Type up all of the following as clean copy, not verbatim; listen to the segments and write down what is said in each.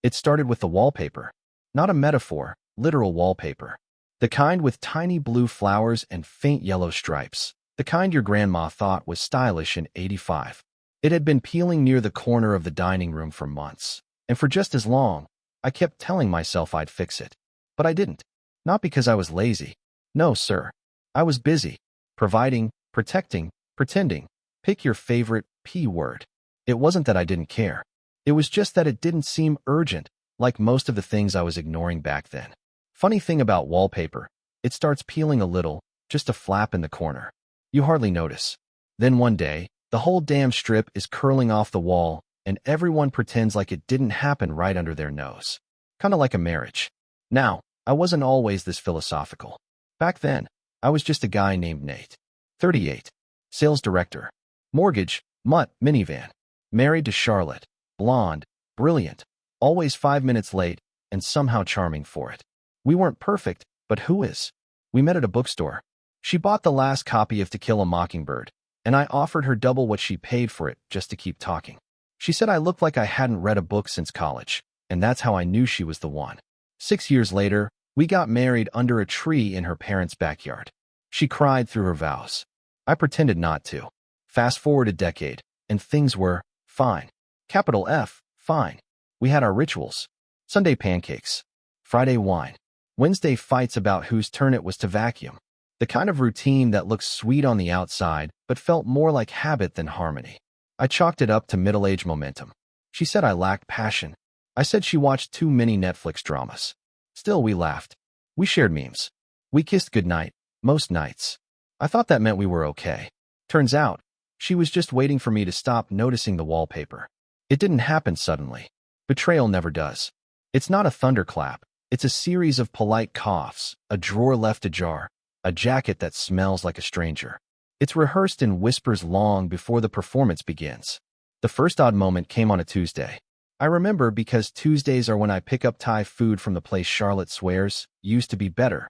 It started with the wallpaper. Not a metaphor, literal wallpaper. The kind with tiny blue flowers and faint yellow stripes. The kind your grandma thought was stylish in '85. It had been peeling near the corner of the dining room for months. And for just as long, I kept telling myself I'd fix it. But I didn't. Not because I was lazy. No, sir. I was busy. Providing, protecting, pretending. Pick your favorite P word. It wasn't that I didn't care. It was just that it didn't seem urgent, like most of the things I was ignoring back then. Funny thing about wallpaper, it starts peeling a little, just a flap in the corner. You hardly notice. Then one day, the whole damn strip is curling off the wall, and everyone pretends like it didn't happen right under their nose. Kinda like a marriage. Now, I wasn't always this philosophical. Back then, I was just a guy named Nate. 38. Sales director. Mortgage, mutt, minivan. Married to Charlotte. Blonde, brilliant, always 5 minutes late, and somehow charming for it. We weren't perfect, but who is? We met at a bookstore. She bought the last copy of To Kill a Mockingbird, and I offered her double what she paid for it just to keep talking. She said I looked like I hadn't read a book since college, and that's how I knew she was the one. 6 years later, we got married under a tree in her parents' backyard. She cried through her vows. I pretended not to. Fast forward a decade, and things were fine. Capital F, fine. We had our rituals. Sunday pancakes. Friday wine. Wednesday fights about whose turn it was to vacuum. The kind of routine that looks sweet on the outside, but felt more like habit than harmony. I chalked it up to middle-age momentum. She said I lacked passion. I said she watched too many Netflix dramas. Still, we laughed. We shared memes. We kissed goodnight, most nights. I thought that meant we were okay. Turns out, she was just waiting for me to stop noticing the wallpaper. It didn't happen suddenly. Betrayal never does. It's not a thunderclap. It's a series of polite coughs, a drawer left ajar, a jacket that smells like a stranger. It's rehearsed in whispers long before the performance begins. The first odd moment came on a Tuesday. I remember because Tuesdays are when I pick up Thai food from the place Charlotte swears used to be better.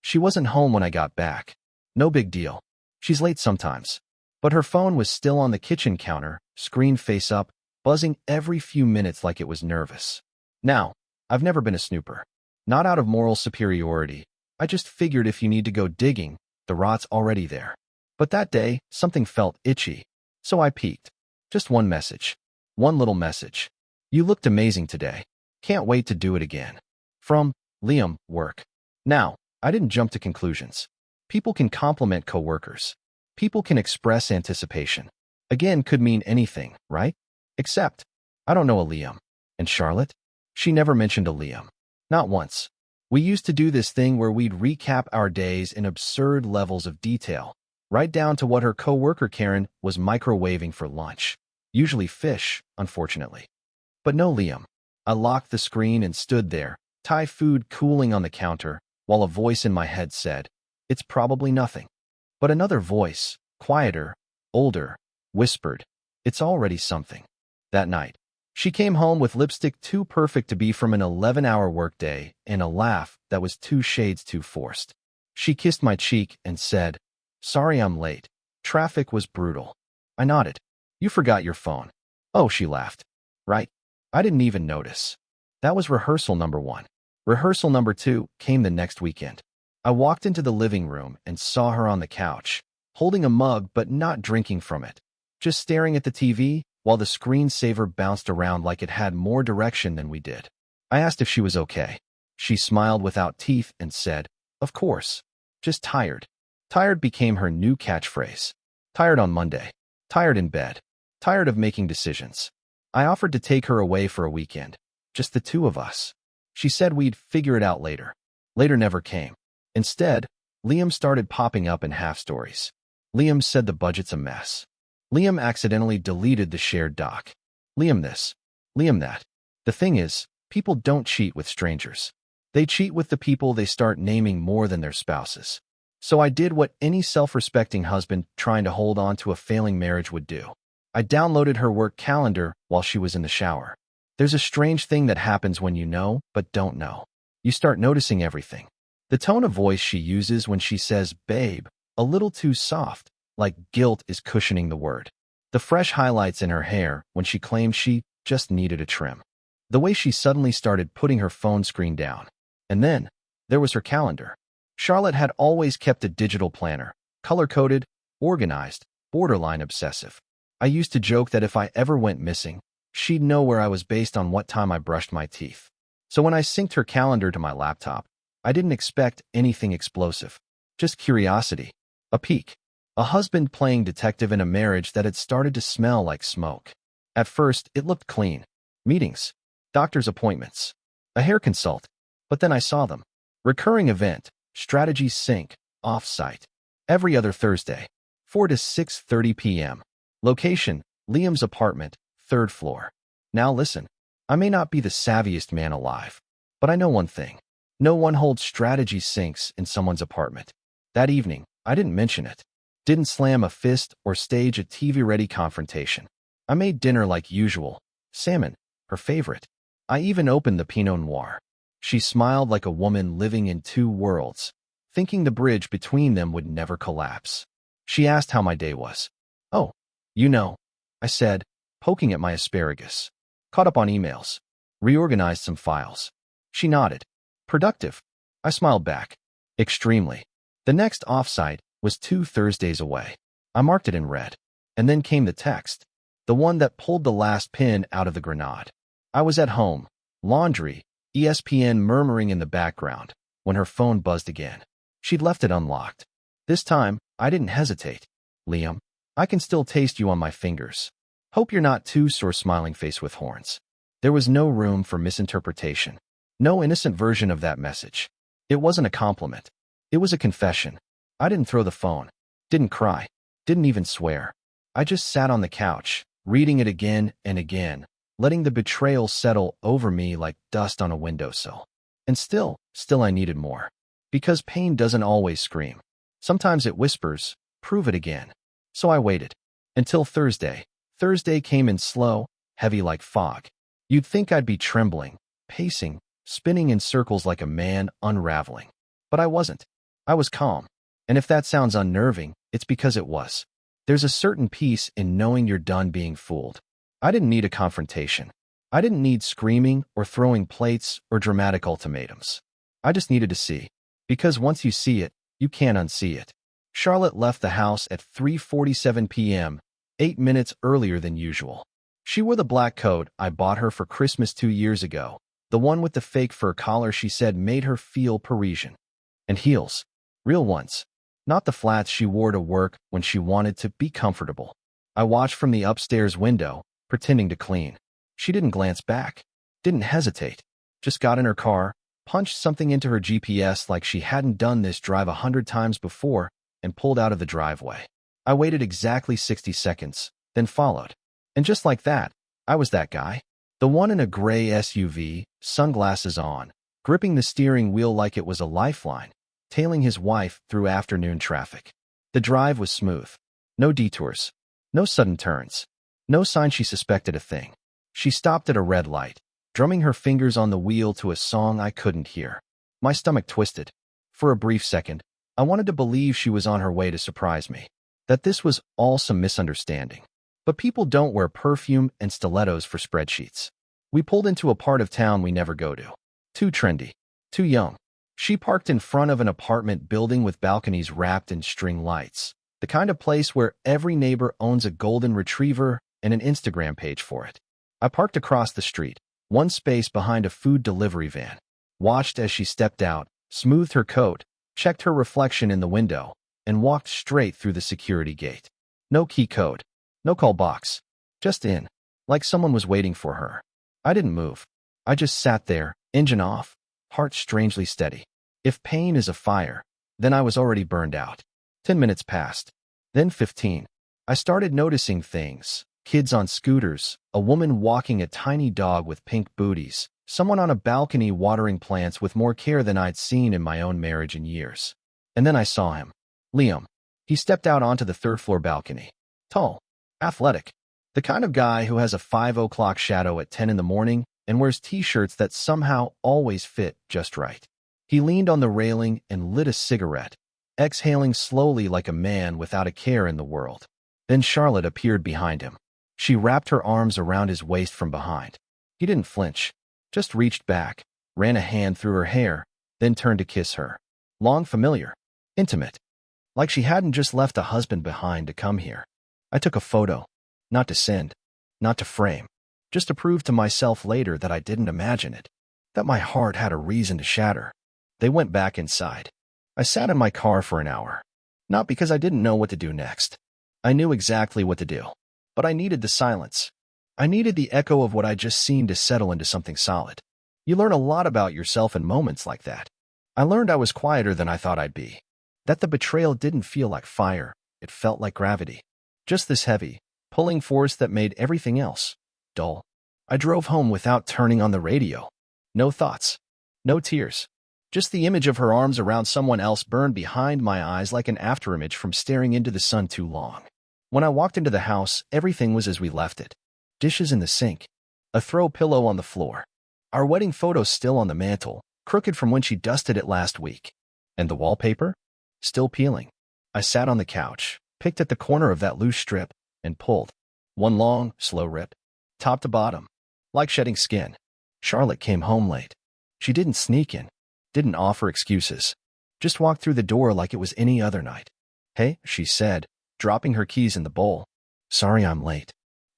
She wasn't home when I got back. No big deal. She's late sometimes. But her phone was still on the kitchen counter, screen face up, buzzing every few minutes like it was nervous. Now, I've never been a snooper. Not out of moral superiority. I just figured if you need to go digging, the rot's already there. But that day, something felt itchy. So I peeked. Just one message. One little message. You looked amazing today. Can't wait to do it again. From Liam, work. Now, I didn't jump to conclusions. People can compliment coworkers. People can express anticipation. Again could mean anything, right? Except, I don't know a Liam. And Charlotte? She never mentioned a Liam. Not once. We used to do this thing where we'd recap our days in absurd levels of detail, right down to what her coworker Karen was microwaving for lunch. Usually fish, unfortunately. But no Liam. I locked the screen and stood there, Thai food cooling on the counter, while a voice in my head said, "It's probably nothing." But another voice, quieter, older, whispered, "It's already something." That night, she came home with lipstick too perfect to be from an 11-hour workday and a laugh that was 2 shades too forced. She kissed my cheek and said, "Sorry I'm late. Traffic was brutal." I nodded. "You forgot your phone." "Oh," she laughed. "Right. I didn't even notice." That was rehearsal number 1. Rehearsal number 2 came the next weekend. I walked into the living room and saw her on the couch, holding a mug but not drinking from it, just staring at the TV while the screensaver bounced around like it had more direction than we did. I asked if she was okay. She smiled without teeth and said, "Of course. Just tired." Tired became her new catchphrase. Tired on Monday. Tired in bed. Tired of making decisions. I offered to take her away for a weekend. Just the 2 of us. She said we'd figure it out later. Later never came. Instead, Liam started popping up in half-stories. Liam said the budget's a mess. Liam accidentally deleted the shared doc. Liam this. Liam that. The thing is, people don't cheat with strangers. They cheat with the people they start naming more than their spouses. So I did what any self-respecting husband trying to hold on to a failing marriage would do. I downloaded her work calendar while she was in the shower. There's a strange thing that happens when you know, but don't know. You start noticing everything. The tone of voice she uses when she says, "babe," a little too soft, like guilt is cushioning the word. The fresh highlights in her hair when she claimed she just needed a trim. The way she suddenly started putting her phone screen down. And then, there was her calendar. Charlotte had always kept a digital planner, color-coded, organized, borderline obsessive. I used to joke that if I ever went missing, she'd know where I was based on what time I brushed my teeth. So when I synced her calendar to my laptop, I didn't expect anything explosive. Just curiosity. A peek. A husband playing detective in a marriage that had started to smell like smoke. At first, it looked clean. Meetings. Doctor's appointments. A hair consult. But then I saw them. Recurring event. Strategies sync. Off-site. Every other Thursday. 4 to 6:30 p.m. Location. Liam's apartment. 3rd floor. Now listen. I may not be the savviest man alive, but I know one thing. No one holds strategy syncs in someone's apartment. That evening, I didn't mention it. Didn't slam a fist or stage a TV-ready confrontation. I made dinner like usual. Salmon, her favorite. I even opened the Pinot Noir. She smiled like a woman living in two worlds, thinking the bridge between them would never collapse. She asked how my day was. Oh, you know, I said, poking at my asparagus. Caught up on emails. Reorganized some files. She nodded. Productive. I smiled back. Extremely. The next offsite was 2 Thursdays away. I marked it in red. And then came the text. The one that pulled the last pin out of the grenade. I was at home. Laundry. ESPN murmuring in the background, when her phone buzzed again. She'd left it unlocked. This time, I didn't hesitate. Liam, I can still taste you on my fingers. Hope you're not too sore, smiling face with horns. There was no room for misinterpretation. No innocent version of that message. It wasn't a compliment. It was a confession. I didn't throw the phone. Didn't cry. Didn't even swear. I just sat on the couch, reading it again and again, letting the betrayal settle over me like dust on a windowsill. And still I needed more. Because pain doesn't always scream. Sometimes it whispers, prove it again. So I waited. Until Thursday. Thursday came in slow, heavy like fog. You'd think I'd be trembling, pacing, spinning in circles like a man unraveling. But I wasn't. I was calm. And if that sounds unnerving, it's because it was. There's a certain peace in knowing you're done being fooled. I didn't need a confrontation. I didn't need screaming or throwing plates or dramatic ultimatums. I just needed to see. Because once you see it, you can't unsee it. Charlotte left the house at 3:47 p.m., 8 minutes earlier than usual. She wore the black coat I bought her for Christmas 2 years ago, the one with the fake fur collar she said made her feel Parisian. And heels. Real ones. Not the flats she wore to work when she wanted to be comfortable. I watched from the upstairs window, pretending to clean. She didn't glance back. Didn't hesitate. Just got in her car, punched something into her GPS like she hadn't done this drive 100 times before, and pulled out of the driveway. I waited exactly 60 seconds, then followed. And just like that, I was that guy. The one in a gray SUV, sunglasses on, gripping the steering wheel like it was a lifeline, tailing his wife through afternoon traffic. The drive was smooth. No detours. No sudden turns. No sign she suspected a thing. She stopped at a red light, drumming her fingers on the wheel to a song I couldn't hear. My stomach twisted. For a brief second, I wanted to believe she was on her way to surprise me. That this was all some misunderstanding. But people don't wear perfume and stilettos for spreadsheets. We pulled into a part of town we never go to. Too trendy. Too young. She parked in front of an apartment building with balconies wrapped in string lights. The kind of place where every neighbor owns a golden retriever and an Instagram page for it. I parked across the street, one space behind a food delivery van. Watched as she stepped out, smoothed her coat, checked her reflection in the window, and walked straight through the security gate. No key code. No call box. Just in. Like someone was waiting for her. I didn't move. I just sat there, engine off, heart strangely steady. If pain is a fire, then I was already burned out. 10 minutes passed. Then 15. I started noticing things. Kids on scooters, a woman walking a tiny dog with pink booties, someone on a balcony watering plants with more care than I'd seen in my own marriage in years. And then I saw him. Liam. He stepped out onto the 3rd floor balcony. Tall. Athletic. The kind of guy who has a 5 o'clock shadow at 10 in the morning and wears t-shirts that somehow always fit just right. He leaned on the railing and lit a cigarette, exhaling slowly like a man without a care in the world. Then Charlotte appeared behind him. She wrapped her arms around his waist from behind. He didn't flinch. Just reached back, ran a hand through her hair, then turned to kiss her. Long, familiar, intimate. Like she hadn't just left a husband behind to come here. I took a photo. Not to send. Not to frame. Just to prove to myself later that I didn't imagine it. That my heart had a reason to shatter. They went back inside. I sat in my car for an hour. Not because I didn't know what to do next. I knew exactly what to do. But I needed the silence. I needed the echo of what I'd just seen to settle into something solid. You learn a lot about yourself in moments like that. I learned I was quieter than I thought I'd be. That the betrayal didn't feel like fire, it felt like gravity. Just this heavy, pulling force that made everything else dull. I drove home without turning on the radio. No thoughts. No tears. Just the image of her arms around someone else burned behind my eyes like an afterimage from staring into the sun too long. When I walked into the house, everything was as we left it. Dishes in the sink. A throw pillow on the floor. Our wedding photo still on the mantle, crooked from when she dusted it last week. And the wallpaper? Still peeling. I sat on the couch, picked at the corner of that loose strip, and pulled. One long, slow rip. Top to bottom. Like shedding skin. Charlotte came home late. She didn't sneak in. Didn't offer excuses. Just walked through the door like it was any other night. "Hey," she said, dropping her keys in the bowl. "Sorry I'm late."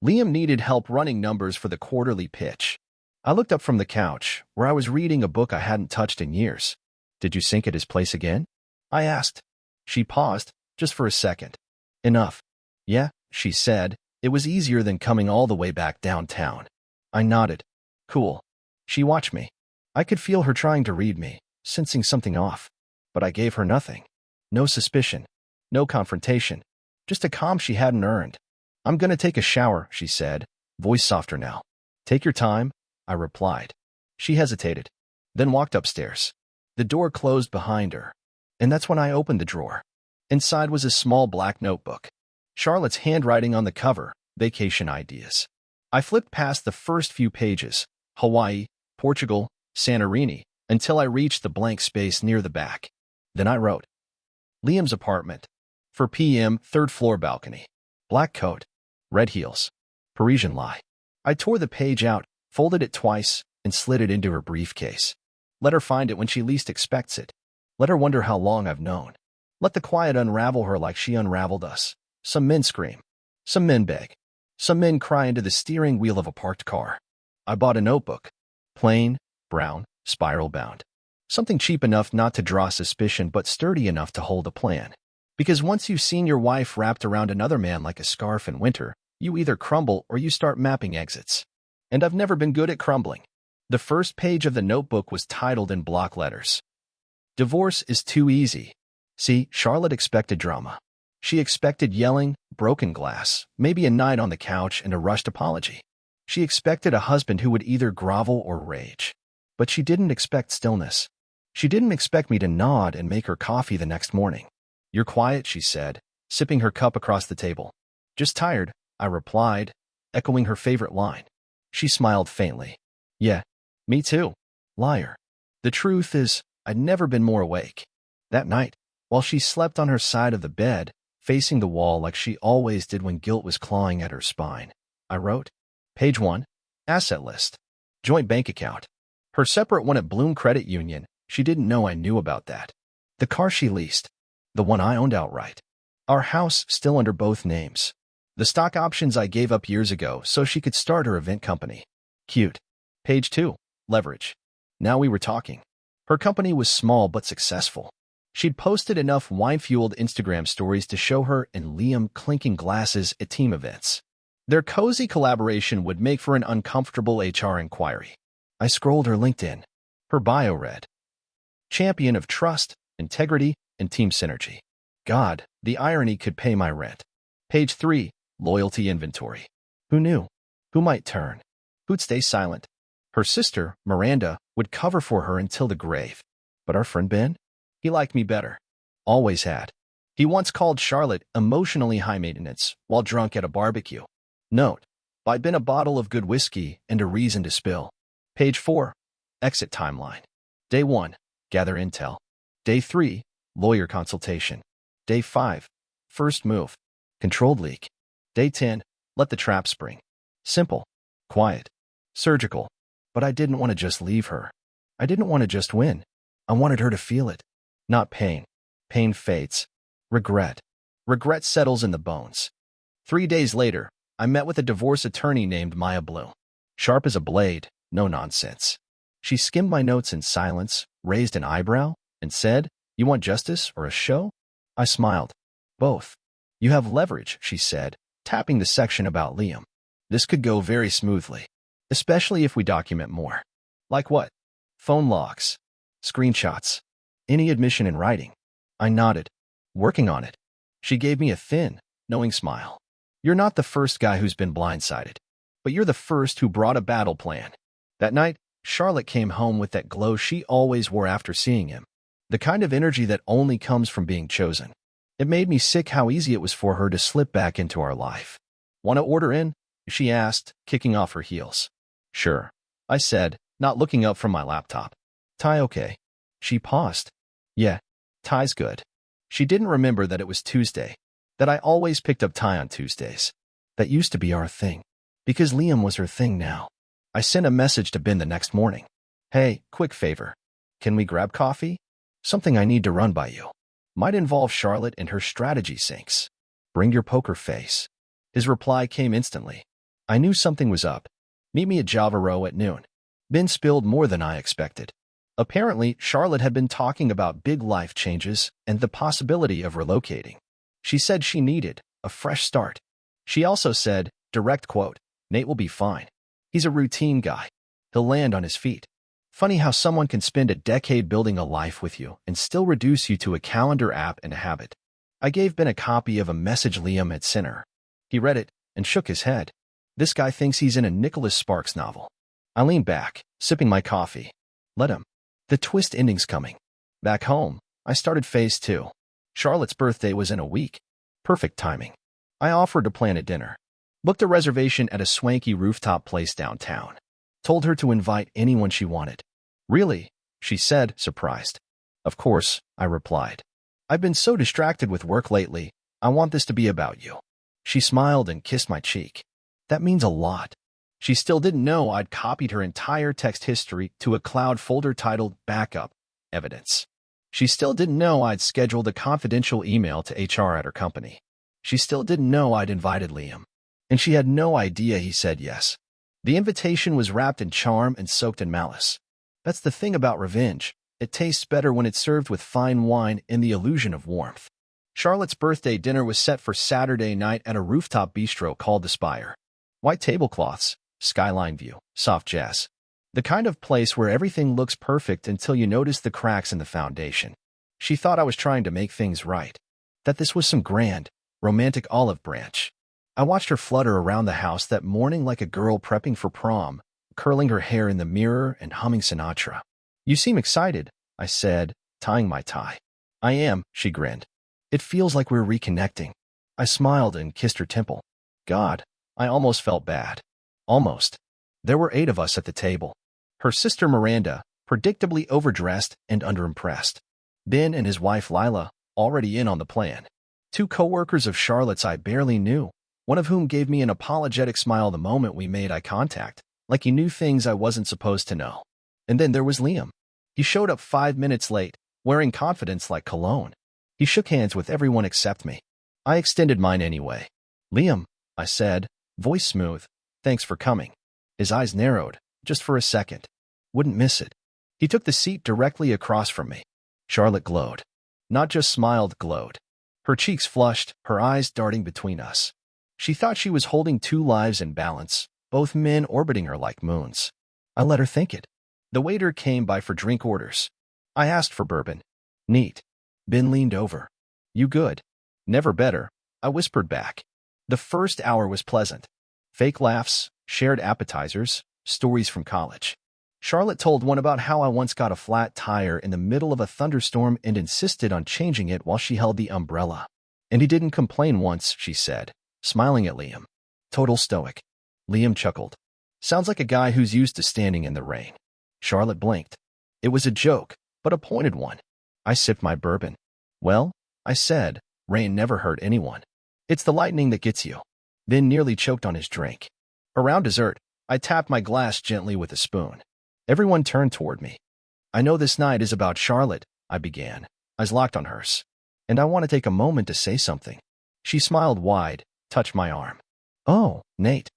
Liam needed help running numbers for the quarterly pitch. I looked up from the couch, where I was reading a book I hadn't touched in years. "Did you sink at his place again?" I asked. She paused, just for a second. "Enough." "Yeah," she said. "It was easier than coming all the way back downtown." I nodded. "Cool." She watched me. I could feel her trying to read me, sensing something off. But I gave her nothing. No suspicion. No confrontation. Just a calm she hadn't earned. "I'm gonna take a shower," she said, voice softer now. "Take your time," I replied. She hesitated, then walked upstairs. The door closed behind her, and that's when I opened the drawer. Inside was a small black notebook. Charlotte's handwriting on the cover, vacation ideas. I flipped past the first few pages, Hawaii, Portugal, Santorini, until I reached the blank space near the back. Then I wrote, Liam's apartment. For PM, third floor balcony. Black coat, red heels, Parisian lie. I tore the page out, folded it twice, and slid it into her briefcase. Let her find it when she least expects it. Let her wonder how long I've known. Let the quiet unravel her like she unraveled us. Some men scream. Some men beg. Some men cry into the steering wheel of a parked car. I bought a notebook. Plain, brown, spiral-bound. Something cheap enough not to draw suspicion but sturdy enough to hold a plan. Because once you've seen your wife wrapped around another man like a scarf in winter, you either crumble or you start mapping exits. And I've never been good at crumbling. The first page of the notebook was titled in block letters. Divorce is too easy. See, Charlotte expected drama. She expected yelling, broken glass, maybe a night on the couch and a rushed apology. She expected a husband who would either grovel or rage. But she didn't expect stillness. She didn't expect me to nod and make her coffee the next morning. "You're quiet," she said, sipping her cup across the table. "Just tired," I replied, echoing her favorite line. She smiled faintly. "Yeah, me too. Liar." The truth is, I'd never been more awake. That night, while she slept on her side of the bed, facing the wall like she always did when guilt was clawing at her spine, I wrote, Page 1, asset list, joint bank account. Her separate one at Bloom Credit Union, she didn't know I knew about that. The car she leased, the one I owned outright. Our house still under both names. The stock options I gave up years ago so she could start her event company. Cute. Page 2, leverage. Now we were talking. Her company was small but successful. She'd posted enough wine-fueled Instagram stories to show her and Liam clinking glasses at team events. Their cozy collaboration would make for an uncomfortable HR inquiry. I scrolled her LinkedIn. Her bio read, champion of trust, integrity, and team synergy. God, the irony could pay my rent. Page 3, loyalty inventory. Who knew? Who might turn? Who'd stay silent? Her sister, Miranda, would cover for her until the grave. But our friend Ben? He liked me better. Always had. He once called Charlotte emotionally high maintenance while drunk at a barbecue. Note, buy Ben a bottle of good whiskey and a reason to spill. Page 4, exit timeline. Day 1, gather intel. Day 3, lawyer consultation. Day 5, first move, controlled leak. Day 10, let the trap spring. Simple, quiet, surgical, But I didn't want to just leave her. I didn't want to just win. I wanted her to feel it. Not pain. Pain fades. Regret. Regret settles in the bones. 3 days later, I met with a divorce attorney named Maya Bloom. Sharp as a blade, no nonsense. She skimmed my notes in silence, raised an eyebrow, and said, "You want justice or a show?" I smiled. "Both." "You have leverage," she said, tapping the section about Liam. "This could go very smoothly, especially if we document more." "Like what?" "Phone logs. Screenshots. Any admission in writing." I nodded. "Working on it." She gave me a thin, knowing smile. "You're not the first guy who's been blindsided, but you're the first who brought a battle plan." That night, Charlotte came home with that glow she always wore after seeing him. The kind of energy that only comes from being chosen. It made me sick how easy it was for her to slip back into our life. "Want to order in?" she asked, kicking off her heels. "Sure," I said, not looking up from my laptop. "Thai okay?" She paused. "Yeah, Thai's good." She didn't remember that it was Tuesday, that I always picked up Thai on Tuesdays. That used to be our thing, because Liam was her thing now. I sent a message to Ben the next morning. "Hey, quick favor. Can we grab coffee? Something I need to run by you. Might involve Charlotte and her strategy sinks. Bring your poker face." His reply came instantly. I knew something was up. "Meet me at Java Row at noon." Ben spilled more than I expected. Apparently, Charlotte had been talking about big life changes and the possibility of relocating. She said she needed a fresh start. She also said, direct quote, "Nate will be fine. He's a routine guy. He'll land on his feet." Funny how someone can spend a decade building a life with you and still reduce you to a calendar app and a habit. I gave Ben a copy of a message Liam had sent her. He read it and shook his head. This guy thinks he's in a Nicholas Sparks novel. I leaned back, sipping my coffee. Let him. The twist ending's coming. Back home, I started phase 2. Charlotte's birthday was in a week. Perfect timing. I offered to plan a dinner. Booked a reservation at a swanky rooftop place downtown. Told her to invite anyone she wanted. "Really?" she said, surprised. "Of course," I replied. "I've been so distracted with work lately. I want this to be about you." She smiled and kissed my cheek. That means a lot. She still didn't know I'd copied her entire text history to a cloud folder titled Backup Evidence. She still didn't know I'd scheduled a confidential email to HR at her company. She still didn't know I'd invited Liam. And she had no idea he said yes. The invitation was wrapped in charm and soaked in malice. That's the thing about revenge. It tastes better when it's served with fine wine and the illusion of warmth. Charlotte's birthday dinner was set for Saturday night at a rooftop bistro called The Spire. White tablecloths, skyline view, soft jazz. The kind of place where everything looks perfect until you notice the cracks in the foundation. She thought I was trying to make things right. That this was some grand, romantic olive branch. I watched her flutter around the house that morning like a girl prepping for prom, curling her hair in the mirror and humming Sinatra. "You seem excited," I said, tying my tie. "I am," she grinned. "It feels like we're reconnecting." I smiled and kissed her temple. God, I almost felt bad. Almost. There were 8 of us at the table. Her sister Miranda, predictably overdressed and underimpressed. Ben and his wife Lila, already in on the plan. 2 coworkers of Charlotte's I barely knew, one of whom gave me an apologetic smile the moment we made eye contact, like he knew things I wasn't supposed to know. And then there was Liam. He showed up 5 minutes late, wearing confidence like cologne. He shook hands with everyone except me. I extended mine anyway. "Liam," I said, voice smooth, "thanks for coming." His eyes narrowed, just for a second. Wouldn't miss it. He took the seat directly across from me. Charlotte glowed. Not just smiled, glowed. Her cheeks flushed, her eyes darting between us. She thought she was holding 2 lives in balance, both men orbiting her like moons. I let her think it. The waiter came by for drink orders. I asked for bourbon. "Neat." Ben leaned over. "You good?" "Never better," I whispered back. The first hour was pleasant. Fake laughs, shared appetizers, stories from college. Charlotte told one about how I once got a flat tire in the middle of a thunderstorm and insisted on changing it while she held the umbrella. And he didn't complain once, she said, smiling at Liam. Total stoic. Liam chuckled. "Sounds like a guy who's used to standing in the rain." Charlotte blinked. It was a joke, but a pointed one. I sipped my bourbon. "Well," I said, "rain never hurt anyone. It's the lightning that gets you." Ben nearly choked on his drink. Around dessert, I tapped my glass gently with a spoon. Everyone turned toward me. I know this night is about Charlotte, I began, eyes locked on hers. And I want to take a moment to say something. She smiled wide, touched my arm. Oh, Nate.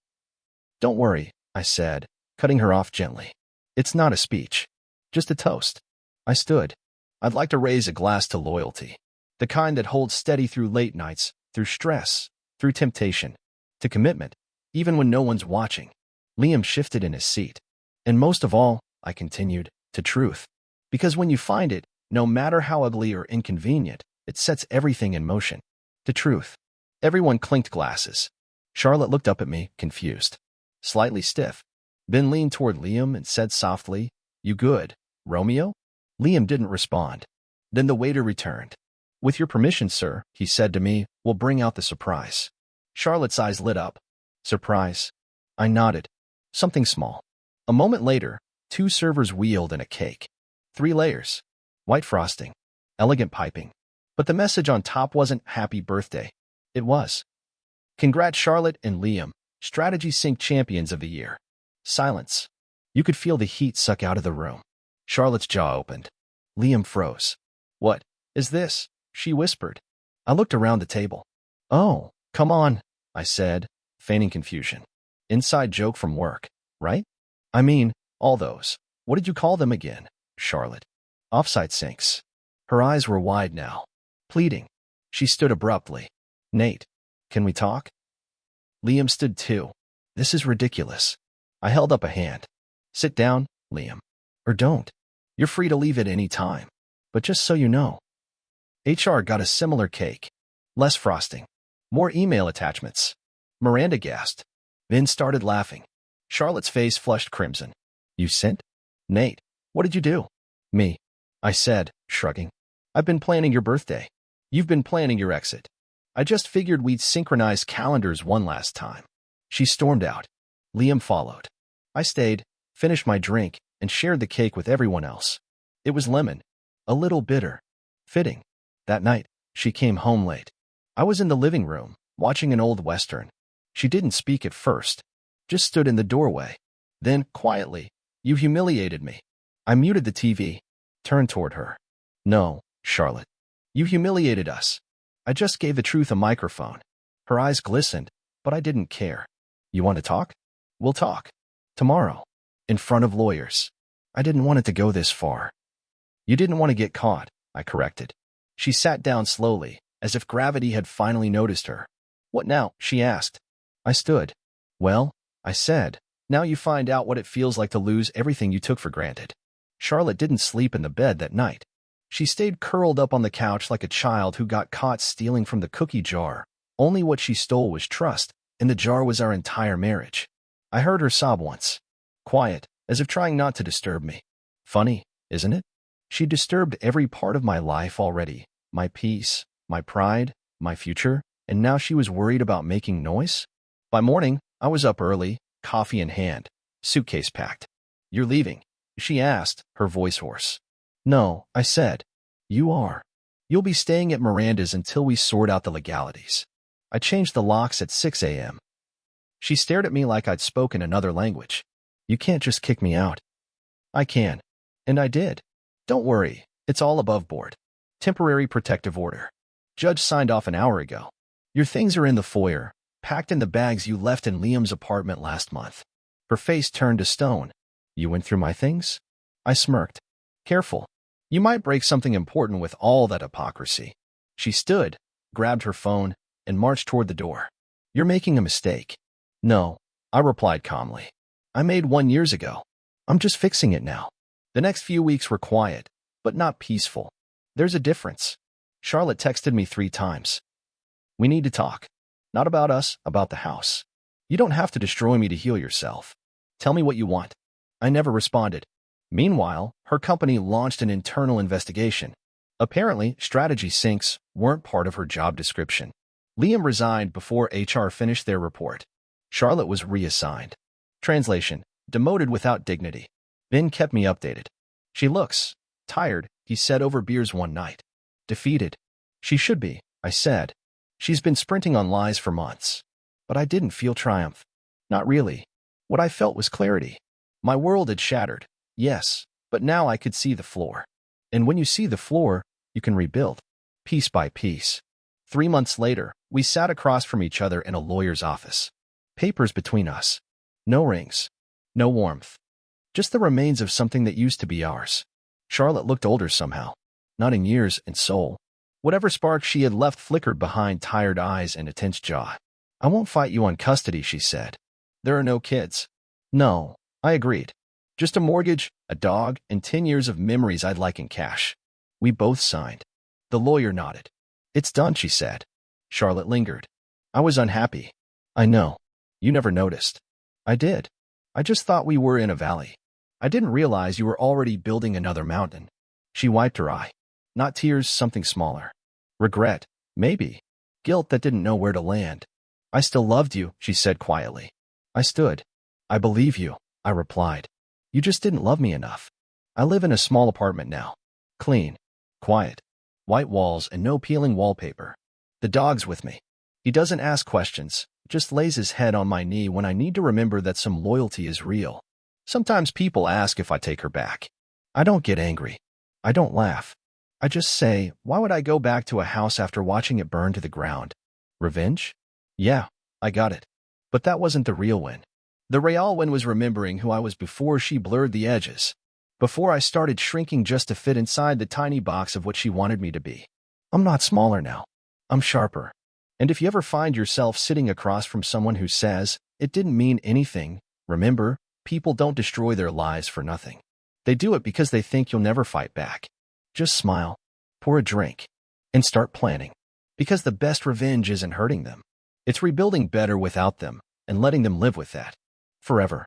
Don't worry, I said, cutting her off gently. It's not a speech. Just a toast. I stood. I'd like to raise a glass to loyalty. The kind that holds steady through late nights, through stress, through temptation, to commitment, even when no one's watching. Liam shifted in his seat. And most of all, I continued, to truth. Because when you find it, no matter how ugly or inconvenient, it sets everything in motion. To truth. Everyone clinked glasses. Charlotte looked up at me, confused. Slightly stiff. Ben leaned toward Liam and said softly, You good, Romeo? Liam didn't respond. Then the waiter returned. With your permission, sir, he said to me, we'll bring out the surprise. Charlotte's eyes lit up. Surprise. I nodded. Something small. A moment later, 2 servers wheeled in a cake. 3 layers. White frosting. Elegant piping. But the message on top wasn't happy birthday. It was. Congrats Charlotte and Liam, Strategy Sync Champions of the Year. Silence. You could feel the heat suck out of the room. Charlotte's jaw opened. Liam froze. What is this? She whispered. I looked around the table. Oh, come on, I said, feigning confusion. Inside joke from work, right? I mean, all those. What did you call them again, Charlotte? Offsite sinks. Her eyes were wide now. Pleading. She stood abruptly. Nate, can we talk? Liam stood too. This is ridiculous. I held up a hand. Sit down, Liam. Or don't. You're free to leave at any time. But just so you know. HR got a similar cake. Less frosting. More email attachments. Miranda gasped. Then started laughing. Charlotte's face flushed crimson. You sent? Nate, what did you do? Me. I said, shrugging. I've been planning your birthday. You've been planning your exit. I just figured we'd synchronize calendars one last time. She stormed out. Liam followed. I stayed, finished my drink, and shared the cake with everyone else. It was lemon. A little bitter. Fitting. That night, she came home late. I was in the living room, watching an old Western. She didn't speak at first. Just stood in the doorway. Then, quietly, You humiliated me. I muted the TV. Turned toward her. No, Charlotte. You humiliated us. I just gave the truth a microphone. Her eyes glistened, but I didn't care. You want to talk? We'll talk. Tomorrow. In front of lawyers. I didn't want it to go this far. You didn't want to get caught, I corrected. She sat down slowly, as if gravity had finally noticed her. What now? She asked. I stood. Well, I said, now you find out what it feels like to lose everything you took for granted. Charlotte didn't sleep in the bed that night. She stayed curled up on the couch like a child who got caught stealing from the cookie jar. Only what she stole was trust, and the jar was our entire marriage. I heard her sob once. Quiet, as if trying not to disturb me. Funny, isn't it? She disturbed every part of my life already. My peace, my pride, my future, and now she was worried about making noise? By morning, I was up early, coffee in hand, suitcase packed. You're leaving? She asked, her voice hoarse. No, I said. You are. You'll be staying at Miranda's until we sort out the legalities. I changed the locks at 6 a.m. She stared at me like I'd spoken another language. You can't just kick me out. I can. And I did. Don't worry, it's all above board. Temporary protective order. Judge signed off an hour ago. Your things are in the foyer, packed in the bags you left in Liam's apartment last month. Her face turned to stone. You went through my things? I smirked. Careful. You might break something important with all that hypocrisy. She stood, grabbed her phone, and marched toward the door. You're making a mistake. No, I replied calmly. I made one years ago. I'm just fixing it now. The next few weeks were quiet, but not peaceful. There's a difference. Charlotte texted me 3 times. We need to talk. Not about us, about the house. You don't have to destroy me to heal yourself. Tell me what you want. I never responded. Meanwhile, her company launched an internal investigation. Apparently, strategy syncs weren't part of her job description. Liam resigned before HR finished their report. Charlotte was reassigned. Translation, demoted without dignity. Ben kept me updated. She looks tired, he said over beers one night. Defeated. She should be, I said. She's been sprinting on lies for months. But I didn't feel triumph. Not really. What I felt was clarity. My world had shattered, Yes, but now I could see the floor. And when you see the floor, you can rebuild, piece by piece. 3 months later, we sat across from each other in a lawyer's office. Papers between us. No rings. No warmth. Just the remains of something that used to be ours. Charlotte looked older somehow. Not in years, in soul. Whatever spark she had left flickered behind tired eyes and a tense jaw. I won't fight you on custody, she said. There are no kids. No, I agreed. Just a mortgage, a dog, and 10 years of memories I'd like in cash. We both signed. The lawyer nodded. It's done, she said. Charlotte lingered. I was unhappy. I know. You never noticed. I did. I just thought we were in a valley. I didn't realize you were already building another mountain. She wiped her eye. Not tears, something smaller. Regret, maybe. Guilt that didn't know where to land. I still loved you, she said quietly. I stood. I believe you, I replied. You just didn't love me enough. I live in a small apartment now. Clean. Quiet. White walls and no peeling wallpaper. The dog's with me. He doesn't ask questions, just lays his head on my knee when I need to remember that some loyalty is real. Sometimes people ask if I take her back. I don't get angry. I don't laugh. I just say, why would I go back to a house after watching it burn to the ground? Revenge? Yeah, I got it. But that wasn't the real win. The real win was remembering who I was before she blurred the edges. Before I started shrinking just to fit inside the tiny box of what she wanted me to be. I'm not smaller now. I'm sharper. And if you ever find yourself sitting across from someone who says, it didn't mean anything, remember, people don't destroy their lives for nothing. They do it because they think you'll never fight back. Just smile, pour a drink, and start planning. Because the best revenge isn't hurting them. It's rebuilding better without them and letting them live with that. Forever.